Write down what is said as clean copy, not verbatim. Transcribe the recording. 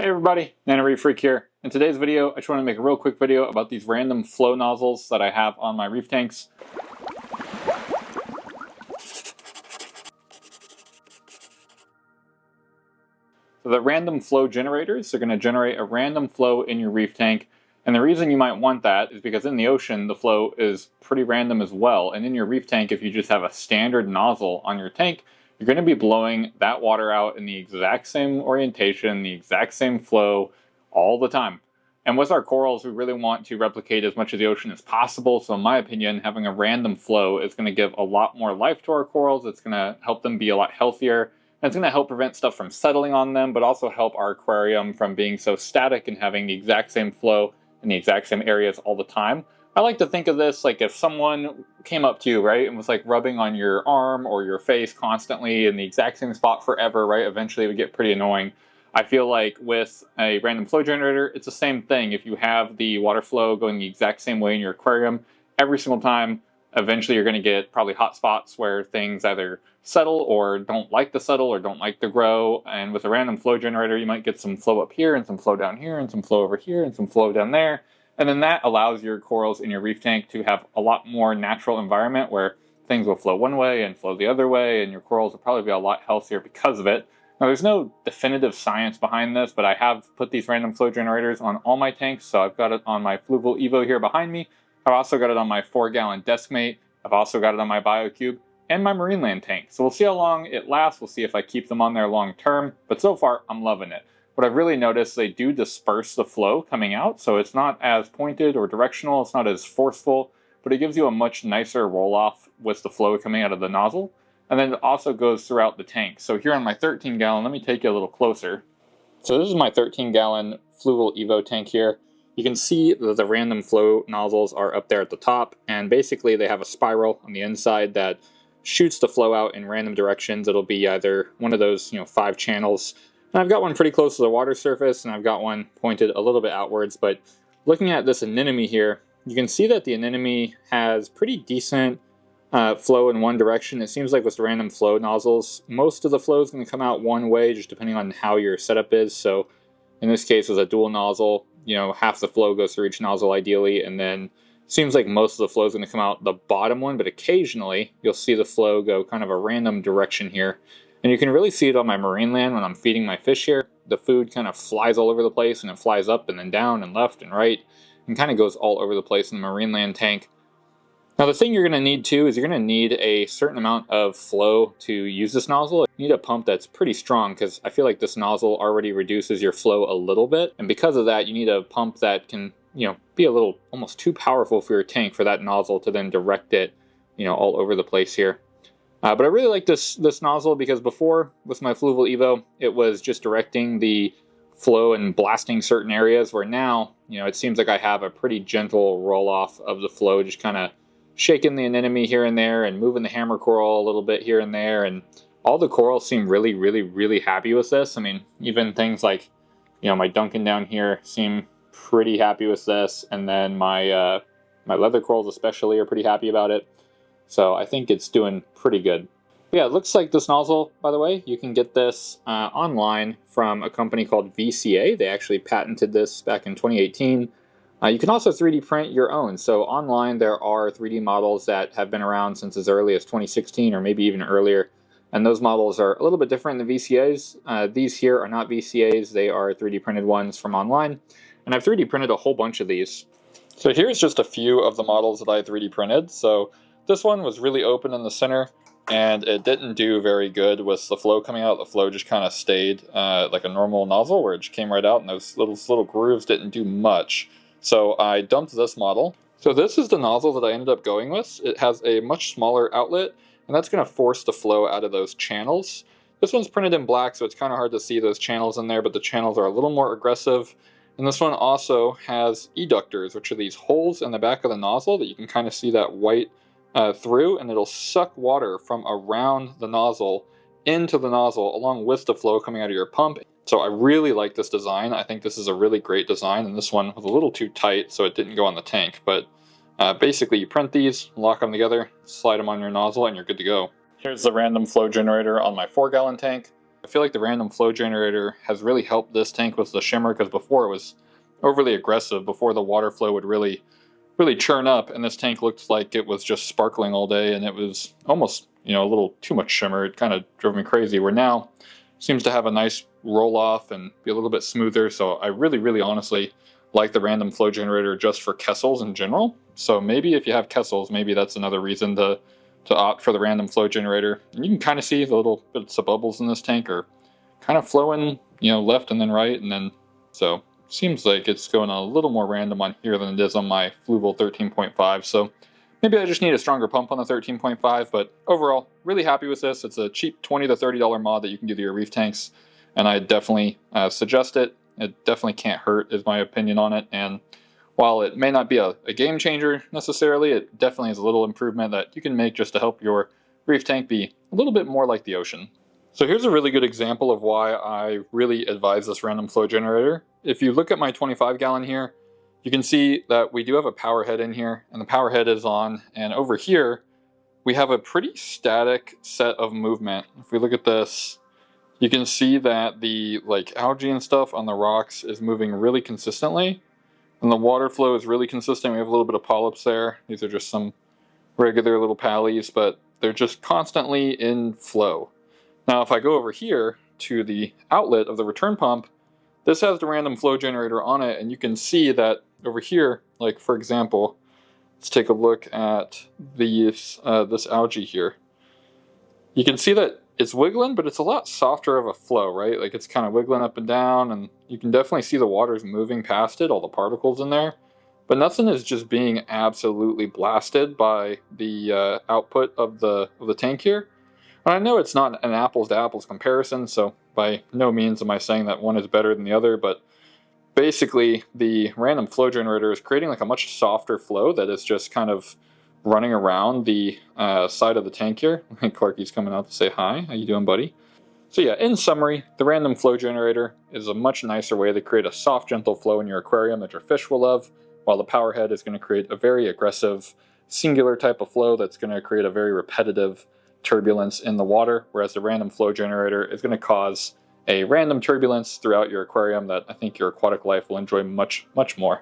everybody, Reef here. In today's video, I just want to make a real quick video about these random flow nozzles that I have on my reef tanks. So the random flow generators are going to generate a random flow in your reef tank. And the reason you might want that is because in the ocean, the flow is pretty random as well. And in your reef tank, if you just have a standard nozzle on your tank, you're going to be blowing that water out in the exact same orientation, the exact same flow all the time. And with our corals, we really want to replicate as much of the ocean as possible. So in my opinion, having a random flow is going to give a lot more life to our corals. It's going to help them be a lot healthier. And it's going to help prevent stuff from settling on them, but also help our aquarium from being so static and having the exact same flow in the exact same areas all the time. I like to think of this like if someone came up to you, right, and was like rubbing on your arm or your face constantly in the exact same spot forever, right? Eventually it would get pretty annoying. I feel like with a random flow generator, it's the same thing. If you have the water flow going the exact same way in your aquarium every single time, eventually you're going to get probably hot spots where things either settle or don't like to settle or don't like to grow. And with a random flow generator, you might get some flow up here and some flow down here and some flow over here and some flow down there. And then that allows your corals in your reef tank to have a lot more natural environment where things will flow one way and flow the other way, and your corals will probably be a lot healthier because of it. Now, there's no definitive science behind this, but I have put these random flow generators on all my tanks. So I've got it on my Fluval Evo here behind me. I've also got it on my 4-gallon Deskmate. I've also got it on my BioCube and my Marineland tank. So we'll see how long it lasts. We'll see if I keep them on there long term. But so far, I'm loving it. What I've really noticed, they do disperse the flow coming out, so it's not as pointed or directional, it's not as forceful, but it gives you a much nicer roll-off with the flow coming out of the nozzle. And then it also goes throughout the tank. So here on my 13-gallon, let me take you a little closer. So this is my 13-gallon Fluval Evo tank here. You can see that the random flow nozzles are up there at the top, and basically they have a spiral on the inside that shoots the flow out in random directions. It'll be either one of those, 5 channels. And I've got one pretty close to the water surface, and I've got one pointed a little bit outwards, but looking at this anemone here, you can see that the anemone has pretty decent flow in one direction. It seems like with the random flow nozzles, most of the flow is going to come out one way, just depending on how your setup is. So in this case, with a dual nozzle, half the flow goes through each nozzle ideally, and then it seems like most of the flow is going to come out the bottom one, but occasionally you'll see the flow go kind of a random direction here. And you can really see it on my Marineland when I'm feeding my fish here. The food kind of flies all over the place, and it flies up and then down and left and right, and kind of goes all over the place in the Marineland tank. Now the thing you're going to need too is you're going to need a certain amount of flow to use this nozzle. You need a pump that's pretty strong, because I feel like this nozzle already reduces your flow a little bit. And because of that, you need a pump that can, be a little almost too powerful for your tank for that nozzle to then direct it, all over the place here. But I really like this nozzle because before, with my Fluval Evo, it was just directing the flow and blasting certain areas, where now, it seems like I have a pretty gentle roll-off of the flow, just kind of shaking the anemone here and there and moving the hammer coral a little bit here and there. And all the corals seem really, really, really happy with this. I mean, even things like, my Duncan down here seem pretty happy with this. And then my leather corals especially are pretty happy about it. So I think it's doing pretty good. Yeah, it looks like this nozzle, by the way, you can get this online from a company called VCA. They actually patented this back in 2018. You can also 3D print your own. So online there are 3D models that have been around since as early as 2016 or maybe even earlier. And those models are a little bit different than VCAs. These here are not VCAs, they are 3D printed ones from online. And I've 3D printed a whole bunch of these. So here's just a few of the models that I 3D printed. So this one was really open in the center, and it didn't do very good with the flow coming out. The flow just kind of stayed like a normal nozzle, where it just came right out, and those little grooves didn't do much. So I dumped this model. So this is the nozzle that I ended up going with. It has a much smaller outlet, and that's going to force the flow out of those channels. This one's printed in black, so it's kind of hard to see those channels in there, but the channels are a little more aggressive. And this one also has eductors, which are these holes in the back of the nozzle that you can kind of see that white through, and it'll suck water from around the nozzle into the nozzle along with the flow coming out of your pump. So I really like this design. I think this is a really great design, and this one was a little too tight, so it didn't go on the tank. But basically you print these, lock them together, slide them on your nozzle, and you're good to go. Here's the random flow generator on my 4-gallon tank. I feel like the random flow generator has really helped this tank with the shimmer, because before it was overly aggressive. Before the water flow would really churn up, and this tank looked like it was just sparkling all day, and it was almost, a little too much shimmer. It kind of drove me crazy. Where now it seems to have a nice roll off and be a little bit smoother. So I really honestly like the random flow generator just for Kessels in general. So maybe if you have Kessels, maybe that's another reason to opt for the random flow generator. And you can kind of see the little bits of bubbles in this tank are kind of flowing, left and then right, and then so seems like it's going a little more random on here than it is on my Fluval 13.5. So maybe I just need a stronger pump on the 13.5, but overall, really happy with this. It's a cheap $20 to $30 mod that you can do to your reef tanks, and I definitely suggest it. It definitely can't hurt, is my opinion on it. And while it may not be a game changer necessarily, it definitely is a little improvement that you can make just to help your reef tank be a little bit more like the ocean. So here's a really good example of why I really advise this random flow generator. If you look at my 25 gallon here, you can see that we do have a power head in here, and the power head is on, and over here we have a pretty static set of movement. If we look at this, you can see that the algae and stuff on the rocks is moving really consistently, and the water flow is really consistent. We have a little bit of polyps there. These are just some regular little pallies, but they're just constantly in flow. Now if I go over here to the outlet of the return pump, this has the random flow generator on it, and you can see that over here, for example, let's take a look at this algae here. You can see that it's wiggling, but it's a lot softer of a flow, right? It's kind of wiggling up and down, and you can definitely see the water's moving past it, all the particles in there. But nothing is just being absolutely blasted by the output of the tank here. And I know it's not an apples to apples comparison, so by no means am I saying that one is better than the other, but basically the random flow generator is creating a much softer flow that is just kind of running around the side of the tank here. Clarky's coming out to say hi. How you doing, buddy? So yeah, in summary, the random flow generator is a much nicer way to create a soft, gentle flow in your aquarium that your fish will love, while the power head is going to create a very aggressive, singular type of flow that's going to create a very repetitive turbulence in the water, whereas the random flow generator is going to cause a random turbulence throughout your aquarium that I think your aquatic life will enjoy much more.